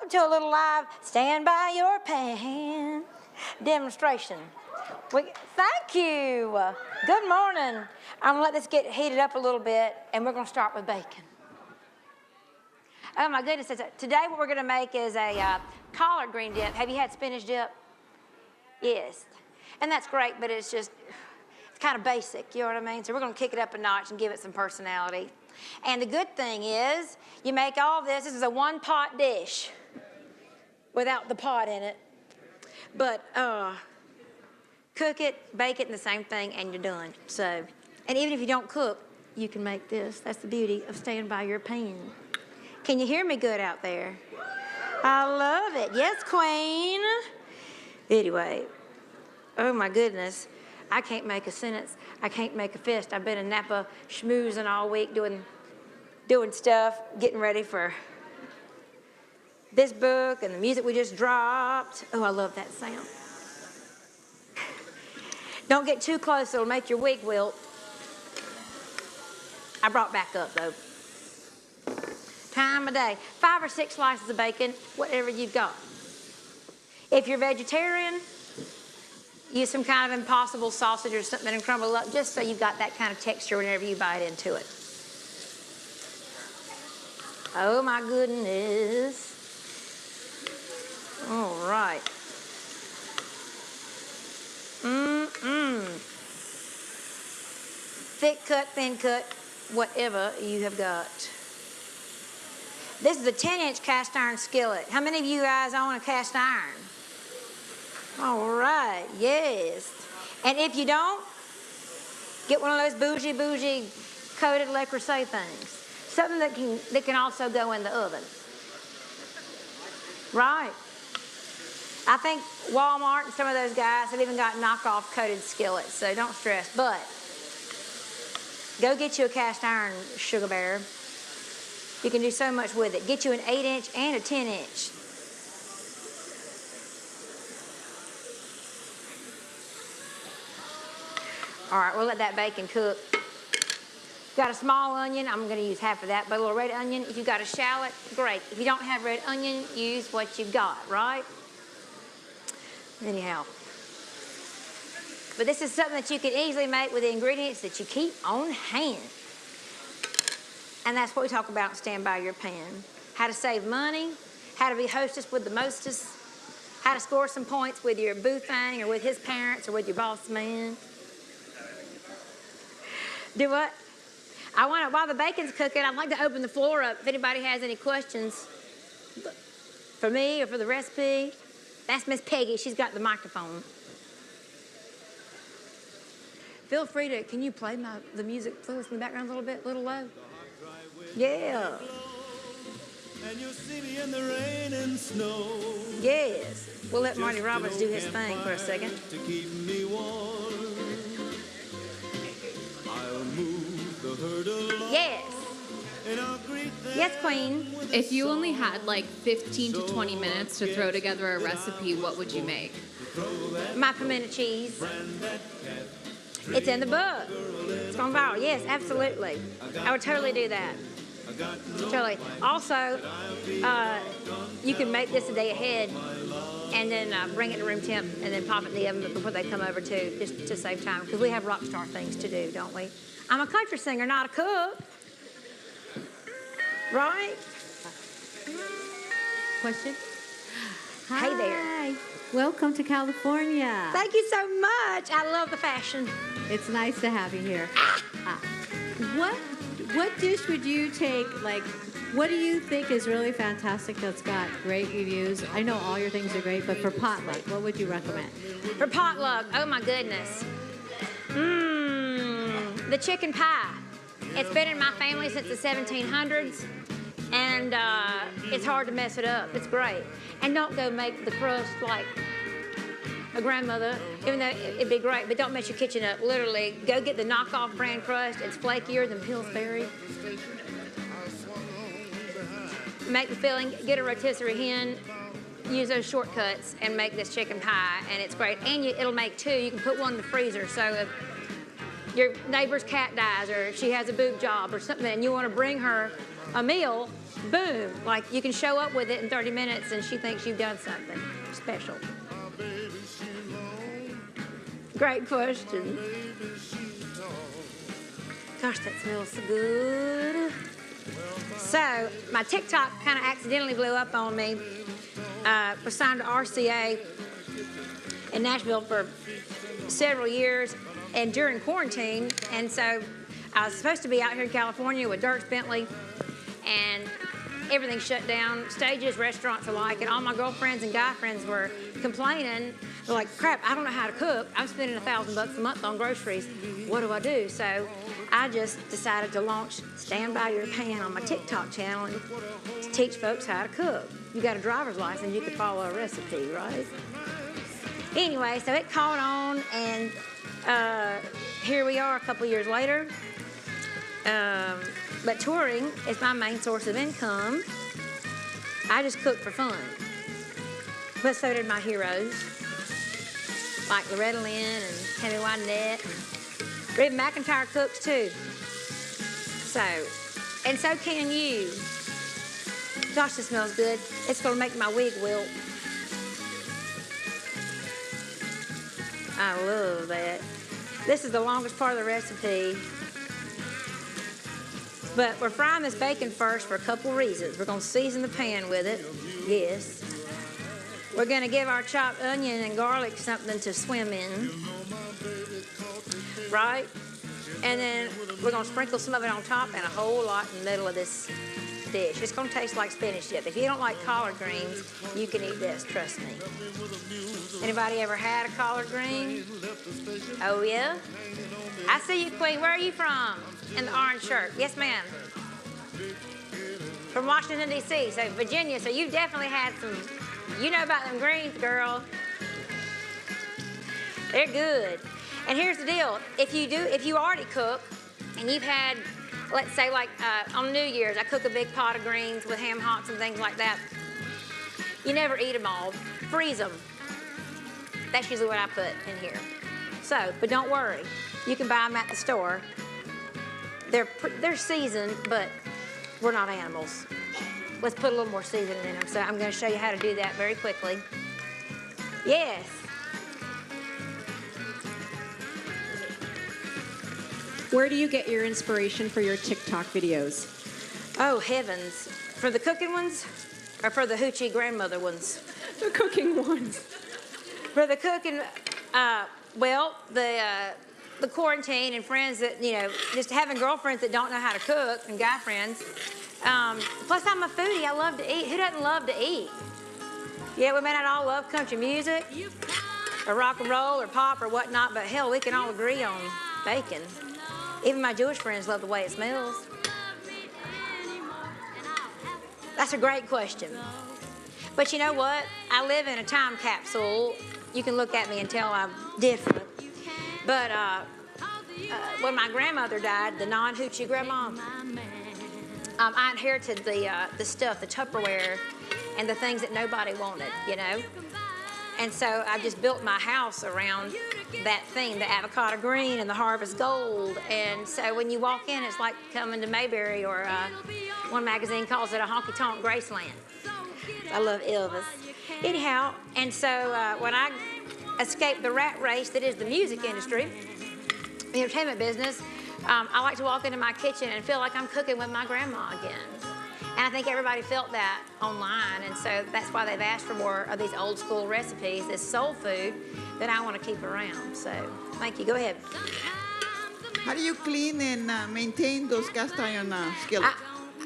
welcome to a little live Stand By Your Pan demonstration. Thank you. Good morning. I'm gonna let this get heated up a little bit, and we're gonna start with bacon. Oh my goodness, today what we're gonna make is a collard green dip. Have you had spinach dip? Yes. And that's great, but it's kind of basic, you know what I mean? So we're gonna kick it up a notch and give it some personality. And the good thing is, you make all this is a one-pot dish without the pot in it. But cook it, bake it, and the same thing, and you're done. So, and even if you don't cook, you can make this. That's the beauty of staying by your pan. Can you hear me good out there? I love it. Yes, Queen. Anyway, oh my goodness. I can't make a sentence. I can't make a fist. I've been in Napa schmoozing all week doing stuff, getting ready for this book and the music we just dropped. Oh, I love that sound. Don't get too close, it'll make your wig wilt. I brought back up though. Time of day. 5 or 6 slices of bacon, whatever you've got. If you're vegetarian, use some kind of impossible sausage or something and crumble it up just so you've got that kind of texture whenever you bite into it. Oh my goodness. All right. Thick cut, thin cut, whatever you have got. This is a 10-inch cast iron skillet. How many of you guys own a cast iron? All right, yes. And if you don't, get one of those bougie coated Le Creuset things. Something that can also go in the oven. Right. I think Walmart and some of those guys have even got knockoff coated skillets, so don't stress. But go get you a cast iron, Sugar Bear. You can do so much with it. Get you an 8-inch and a 10-inch. All right, we'll let that bacon cook. Got a small onion, I'm gonna use half of that, but a little red onion. If you've got a shallot, great. If you don't have red onion, use what you've got, right? Anyhow. But this is something that you can easily make with the ingredients that you keep on hand. And that's what we talk about in Stand By Your Pan. How to save money, how to be hostess with the mostest, how to score some points with your boo thing or with his parents or with your boss man. Do what? While the bacon's cooking, I'd like to open the floor up if anybody has any questions for me or for the recipe. That's Miss Peggy. She's got the microphone. Feel free to, can you play the music, please, in the background a little low? Yeah. And you'll see me in the rain and snow. Yes. We'll let Marty Roberts do his thing for a second. To keep me warm. I'll move the herd along. Yes. Yes, Queen. If you only had like 15 to 20 minutes to throw together a recipe, what would you make? My pimento cheese. It's in the book. It's gone viral. Yes, absolutely. I would totally do that. Totally. Also, you can make this a day ahead and then bring it to room temp and then pop it in the oven before they come over too, just to save time. Because we have rock star things to do, don't we? I'm a country singer, not a cook. Right? Question? Hey there. Welcome to California. Thank you so much. I love the fashion. It's nice to have you here. What dish would you take, like, what do you think is really fantastic that's got great reviews? I know all your things are great, but for potluck, what would you recommend? For potluck, oh my goodness. The chicken pie. It's been in my family since the 1700s, and it's hard to mess it up. It's great. And don't go make the crust like a grandmother, even though it'd be great, but don't mess your kitchen up. Literally, go get the knockoff brand crust. It's flakier than Pillsbury. Make the filling, get a rotisserie hen, use those shortcuts, and make this chicken pie, and it's great. And it'll make two. You can put one in the freezer, so if your neighbor's cat dies or if she has a boob job or something and you want to bring her a meal, boom, like you can show up with it in 30 minutes and she thinks you've done something special? Great question. Gosh, that smells so good. So my TikTok kind of accidentally blew up on me. Was signed to RCA in Nashville for several years and during quarantine. And so I was supposed to be out here in California with Dierks Bentley, and everything shut down, stages, restaurants alike, and all my girlfriends and guy friends were complaining. They're like, crap, I don't know how to cook. I'm spending $1,000 a month on groceries. What do I do? So I just decided to launch Stand By Your Pan on my TikTok channel and to teach folks how to cook. You got a driver's license, you could follow a recipe, right? Anyway, so it caught on, and here we are a couple years later. But touring is my main source of income. I just cook for fun. But so did my heroes, like Loretta Lynn and Tammy Wynette. Reba McEntire cooks too. So, and so can you. Gosh, this smells good. It's gonna make my wig wilt. I love that. This is the longest part of the recipe. But we're frying this bacon first for a couple reasons. We're gonna season the pan with it, yes. We're gonna give our chopped onion and garlic something to swim in, right? And then we're gonna sprinkle some of it on top and a whole lot in the middle of this dish. It's gonna taste like spinach dip. If you don't like collard greens, you can eat this, trust me. Anybody ever had a collard green? Oh yeah? I see you, Queen. Where are you from? In the orange shirt. Yes, ma'am. From Washington, D.C., so Virginia. So you definitely had some, you know about them greens, girl. They're good. And here's the deal. If you already cook and you've had, let's say like on New Year's, I cook a big pot of greens with ham hocks and things like that. You never eat them all. Freeze them. That's usually what I put in here. So, but don't worry. You can buy them at the store. They're seasoned, but we're not animals. Let's put a little more seasoning in them. So I'm going to show you how to do that very quickly. Yes. Where do you get your inspiration for your TikTok videos? Oh, heavens. For the cooking ones or for the hoochie grandmother ones? The cooking ones. For the cooking, well, the quarantine and friends that, you know, just having girlfriends that don't know how to cook and guy friends. Plus, I'm a foodie. I love to eat. Who doesn't love to eat? Yeah, we may not all love country music or rock and roll or pop or whatnot, but hell, we can all agree on bacon. Even my Jewish friends love the way it smells. That's a great question. But you know what? I live in a time capsule. You can look at me and tell I'm different. But when my grandmother died, the non-hoochie grandma, I inherited the stuff, the Tupperware, and the things that nobody wanted, you know? And so I just built my house around that theme, the avocado green and the harvest gold. And so when you walk in, it's like coming to Mayberry, or one magazine calls it a honky-tonk Graceland. I love Elvis. Anyhow, and so when I escaped the rat race that is the music industry, the entertainment business, I like to walk into my kitchen and feel like I'm cooking with my grandma again. And I think everybody felt that online, and so that's why they've asked for more of these old school recipes, this soul food that I want to keep around. So thank you. Go ahead. How do you clean and maintain those cast iron skillets?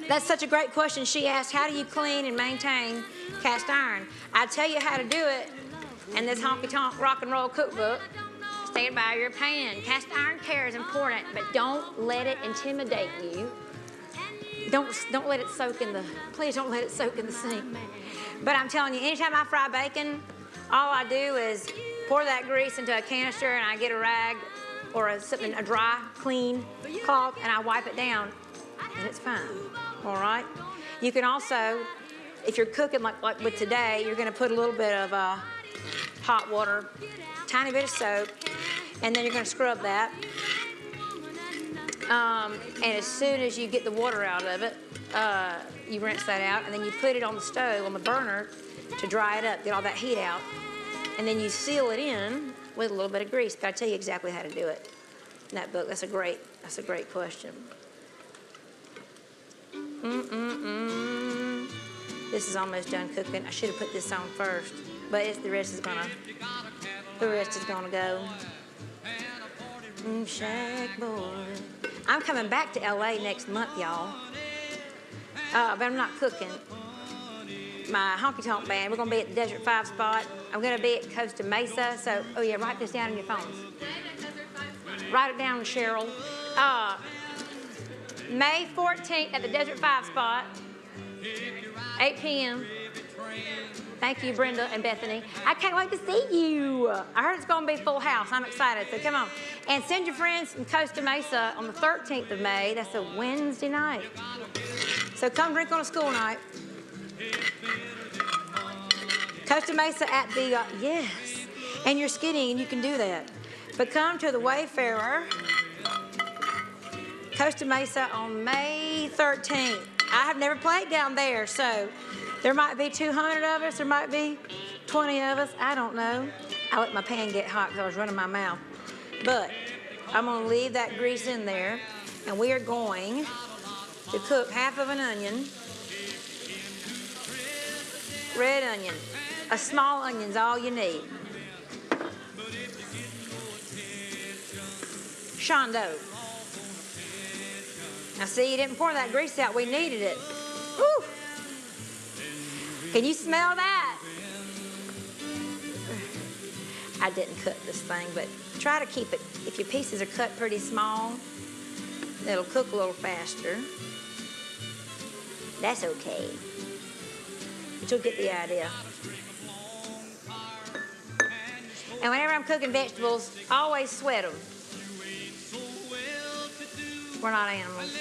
That's such a great question. She asked, how do you clean and maintain cast iron? I tell you how to do it in this honky-tonk rock and roll cookbook. Stand by your pan. Cast iron care is important, but don't let it intimidate you. Don't let it soak in the, please don't let it soak in the sink. But I'm telling you, anytime I fry bacon, all I do is pour that grease into a canister, and I get a rag or a dry, clean cloth, and I wipe it down, and it's fine, all right? You can also, if you're cooking like with today, you're gonna put a little bit of hot water, tiny bit of soap, and then you're gonna scrub that. And as soon as you get the water out of it, you rinse that out, and then you put it on the stove, on the burner, to dry it up, get all that heat out. And then you seal it in with a little bit of grease. But I tell you exactly how to do it in that book. That's a great question. This is almost done cooking. I should have put this on first, but the rest is gonna go. Shack boy. I'm coming back to LA next month, y'all. But I'm not cooking. My honky tonk band, we're gonna be at the Desert 5 spot. I'm gonna be at Costa Mesa. So, oh yeah, write this down on your phones. Write it down, Cheryl. May 14th at the Desert 5 spot, 8 p.m. Thank you, Brenda and Bethany. I can't wait to see you. I heard it's going to be full house. I'm excited, so come on. And send your friends from Costa Mesa on the 13th of May. That's a Wednesday night. So come drink on a school night. Costa Mesa at the, yes. And you're skinny and you can do that. But come to the Wayfarer, Costa Mesa on May 13th. I have never played down there, so there might be 200 of us, there might be 20 of us, I don't know. I let my pan get hot because I was running my mouth. But I'm gonna leave that grease in there, and we are going to cook half of an onion. Red onion. A small onion's all you need. Shondo. Now see, you didn't pour that grease out. We needed it. Woo! Can you smell that? I didn't cut this thing, but try to keep it. If your pieces are cut pretty small, it'll cook a little faster. That's okay. But you'll get the idea. And whenever I'm cooking vegetables, I always sweat them. We're not animals.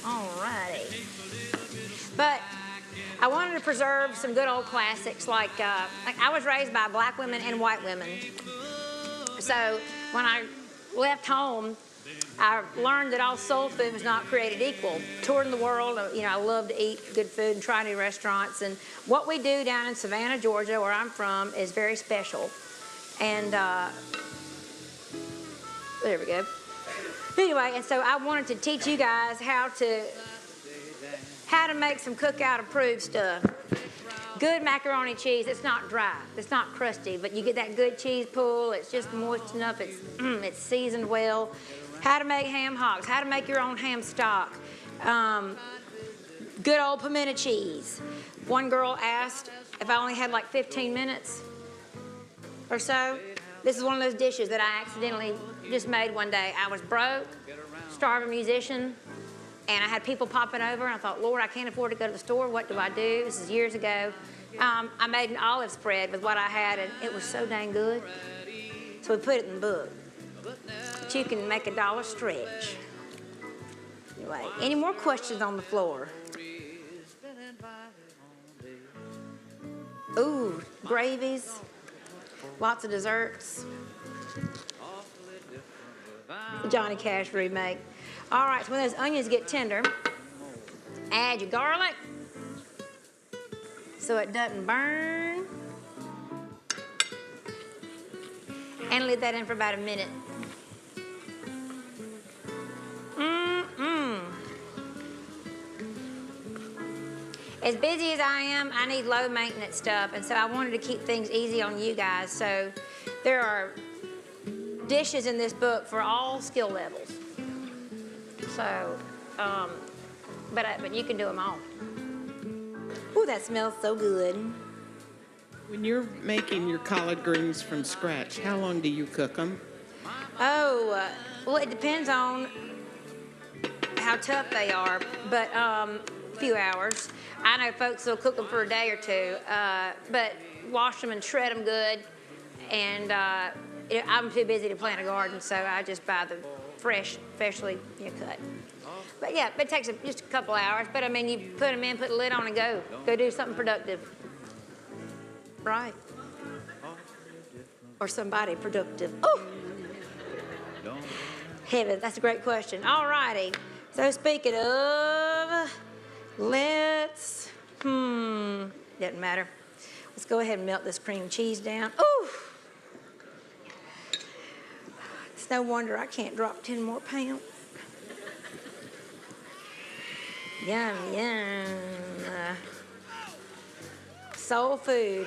Alrighty. But I wanted to preserve some good old classics like I was raised by black women and white women. So when I left home, I learned that all soul food was not created equal. Touring the world, you know, I love to eat good food and try new restaurants. And what we do down in Savannah, Georgia, where I'm from, is very special. And there we go. Anyway, and so I wanted to teach you guys how to make some cookout approved stuff. Good macaroni cheese. It's not dry. It's not crusty, but you get that good cheese pool. It's just moist enough. It's seasoned well. How to make ham hocks. How to make your own ham stock. Good old pimento cheese. One girl asked if I only had like 15 minutes or so. This is one of those dishes that I accidentally just made one day. I was broke, starving musician, and I had people popping over, and I thought, Lord, I can't afford to go to the store. What do I do? This is years ago. I made an olive spread with what I had, and it was so dang good. So we put it in the book. But you can make $1 stretch. Anyway, any more questions on the floor? Ooh, gravies. Lots of desserts. The Johnny Cash remake. All right, so when those onions get tender, add your garlic so it doesn't burn. And leave that in for about a minute. As busy as I am, I need low maintenance stuff, and so I wanted to keep things easy on you guys. So there are dishes in this book for all skill levels. So, but you can do them all. Ooh, that smells so good. When you're making your collard greens from scratch, how long do you cook them? Oh, well, it depends on how tough they are, but a few hours. I know folks will cook them for a day or two, but wash them and shred them good. And I'm too busy to plant a garden, so I just buy the freshly cut. But yeah, it takes just a couple hours. But I mean, you put them in, put the lid on, and go do something productive. Right. Or somebody productive. Oh, heaven, that's a great question. All righty. So speaking of, doesn't matter. Let's go ahead and melt this cream cheese down. Ooh! It's no wonder I can't drop 10 more pounds. Yum, yum. Soul food.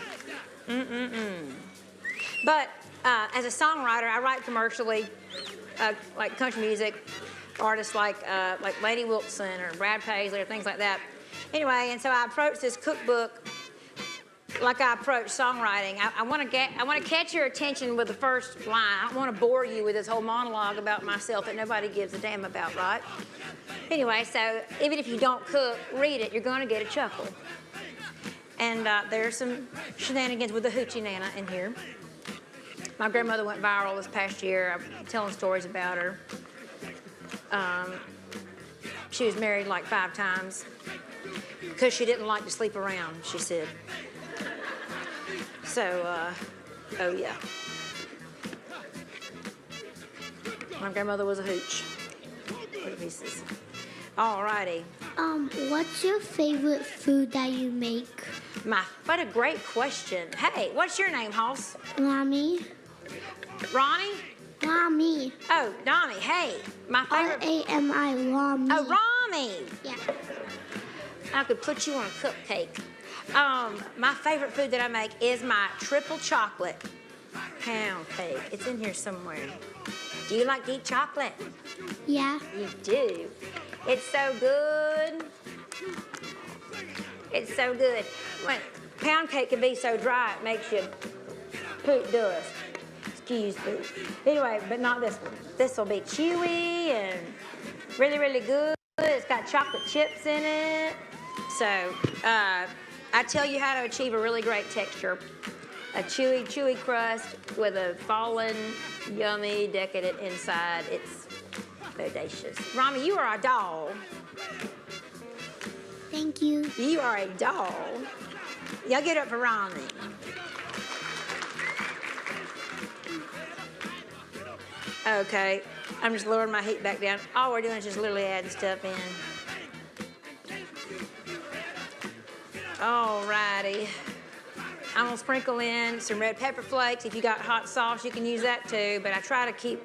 But as a songwriter, I write commercially, like country music, artists like Lady Wilson or Brad Paisley or things like that. Anyway, and so I approached this cookbook like I approach songwriting. I want to catch your attention with the first line. I don't want to bore you with this whole monologue about myself that nobody gives a damn about, right? Anyway, so even if you don't cook, read it. You're going to get a chuckle. And there's some shenanigans with the hoochie nana in here. My grandmother went viral this past year. I'm telling stories about her. She was married like 5 times because she didn't like to sleep around, she said. So, oh yeah. My grandmother was a hooch. Little pieces. All righty. What's your favorite food that you make? What a great question. Hey, what's your name, Hoss? Rami. Ronnie? Rami. Oh, Donnie. Hey, my favorite. R-A-M-I, Rami. Oh, Rami. Yeah. I could put you on a cupcake. My favorite food that I make is my triple chocolate pound cake. It's in here somewhere. Do you like to eat chocolate? Yeah. You do. It's so good. It's so good. Pound cake can be so dry it makes you poop dust. Excuse me. Anyway, but not this one. This will be chewy and really, really good. It's got chocolate chips in it. So I tell you how to achieve a really great texture. A chewy, chewy crust with a fallen, yummy, decadent inside. It's bodacious. Rami, you are a doll. Thank you. You are a doll. Y'all get up for Rami. Okay, I'm just lowering my heat back down. All we're doing is just literally adding stuff in. All righty. I'm gonna sprinkle in some red pepper flakes. If you got hot sauce, you can use that too, but I try to keep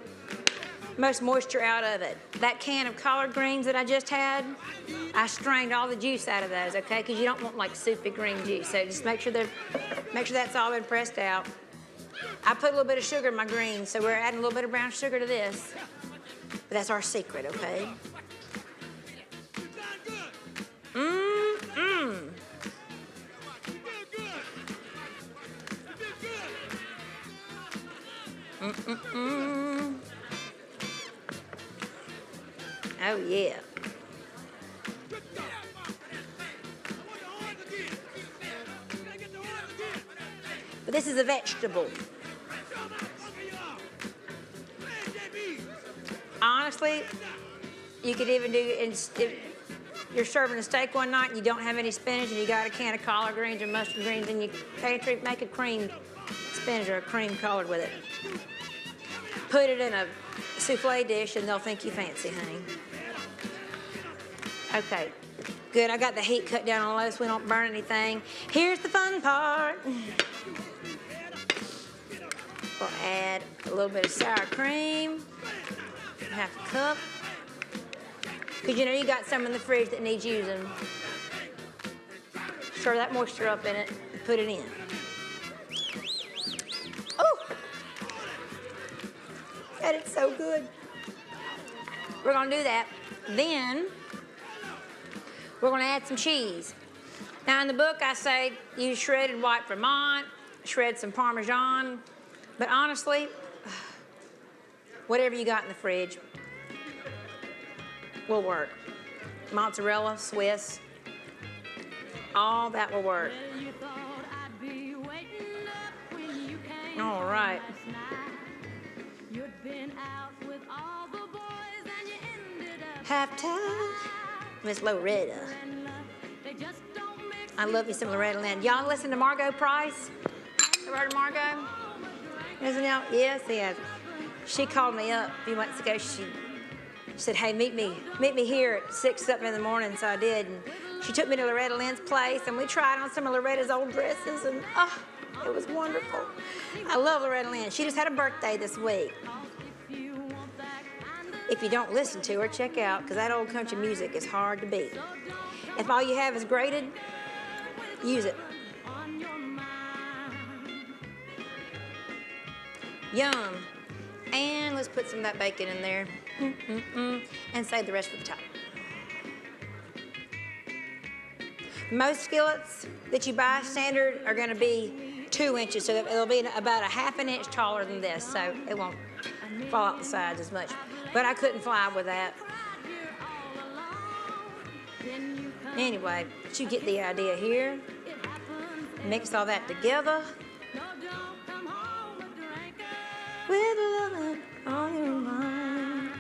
most moisture out of it. That can of collard greens that I just had, I strained all the juice out of those, okay? Because you don't want like soupy green juice. So just make sure that's all been pressed out. I put a little bit of sugar in my greens, so we're adding a little bit of brown sugar to this. But that's our secret, okay? Mmm. Mm-mm-mm. Oh, yeah. But this is a vegetable. Honestly, you could even do, if you're serving a steak one night and you don't have any spinach and you got a can of collard greens or mustard greens in your pantry, make a cream spinach or a cream collard with it. Put it in a souffle dish and they'll think you fancy, honey. Okay, good. I got the heat cut down on low so we don't burn anything. Here's the fun part. We'll add a little bit of sour cream, half a cup. Because you know you got some in the fridge that needs using. Stir that moisture up in it and put it in. Oh! God, it's so good. We're gonna do that. Then, we're gonna add some cheese. Now in the book I say use shredded white Vermont, shred some Parmesan, but honestly, whatever you got in the fridge will work. Mozzarella, Swiss, all that will work. All right. Halftime, Miss Loretta. I love you some Loretta Lynn. Y'all listen to Margot Price? Ever heard of Margot? Isn't y'all? Yes, yes. She called me up a few months ago. She said, hey, meet me here at 6 something in the morning. So I did. And she took me to Loretta Lynn's place, and we tried on some of Loretta's old dresses, and it was wonderful. I love Loretta Lynn. She just had a birthday this week. If you don't listen to her, check out, because that old country music is hard to beat. If all you have is graded, use it. Yum. And let's put some of that bacon in there. And save the rest for the top. Most skillets that you buy standard are going to be 2 inches, so it'll be about a ½ an inch taller than this, so it won't fall out the sides as much. But I couldn't fly with that. Anyway, but you get the idea here. Mix all that together. With love on your mind.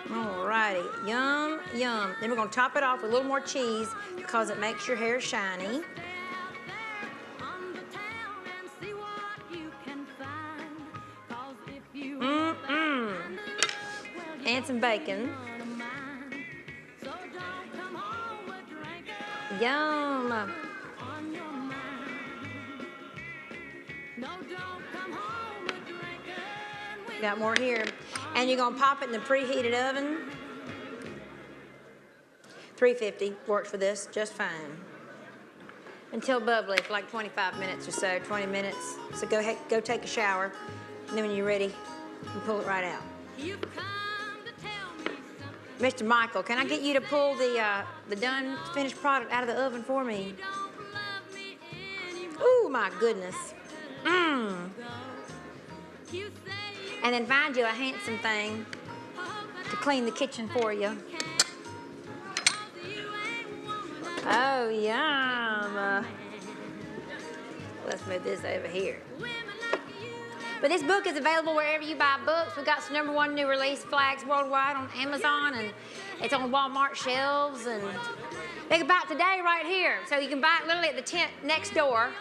Alrighty, yum, yum. Then we're gonna top it off with a little more cheese because it makes your hair shiny. And some bacon. Yum. Got more here. And you're gonna pop it in the preheated oven. 350 works for this just fine. Until bubbly for like 25 minutes or so, 20 minutes. So go take a shower. And then when you're ready, you pull it right out. Mr. Michael, can I get you to pull the done finished product out of the oven for me? Ooh, my goodness. And then find you a handsome thing to clean the kitchen for you. Oh, yum. Let's move this over here. But this book is available wherever you buy books. We've got some #1 new release flags worldwide on Amazon, and it's on Walmart shelves. And they can buy it today right here. So you can buy it literally at the tent next door.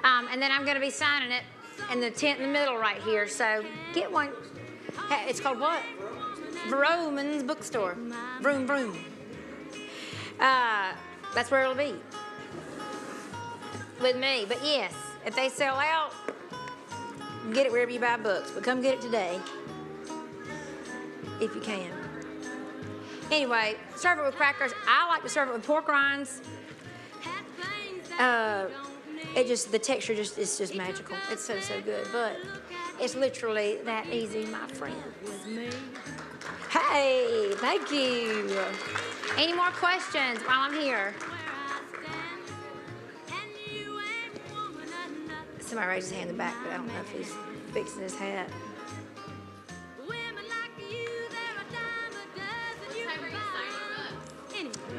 And then I'm going to be signing it in the tent in the middle right here. So get one. Hey, it's called what? Vroman's Bookstore. Vroom, vroom. That's where it'll be with me. But yes, if they sell out, get it wherever you buy books, but come get it today, if you can. Anyway, serve it with crackers. I like to serve it with pork rinds. The texture is just magical. It's so good, but it's literally that easy, my friends. Hey, thank you. Any more questions while I'm here? Somebody raised his hand in the back, but I don't know if he's fixing his hat.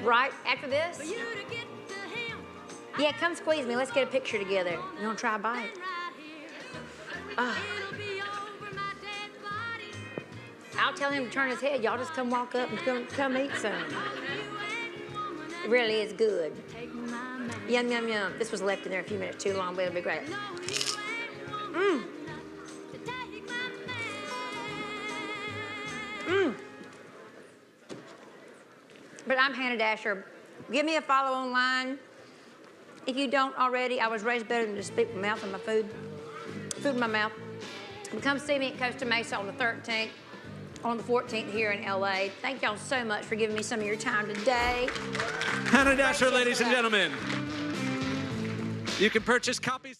Right after this? Yeah, come squeeze me. Let's get a picture together. You want to try a bite? I'll tell him to turn his head. Y'all just come walk up and come eat some. It really is good. Yum, yum, yum. This was left in there a few minutes too long, but it'll be great. But I'm Hannah Dasher. Give me a follow online. If you don't already, I was raised better than to speak my mouth and my food in my mouth. And come see me at Costa Mesa on the 13th, on the 14th here in LA. Thank y'all so much for giving me some of your time today. Hannah Dasher, ladies and gentlemen. You can purchase copies.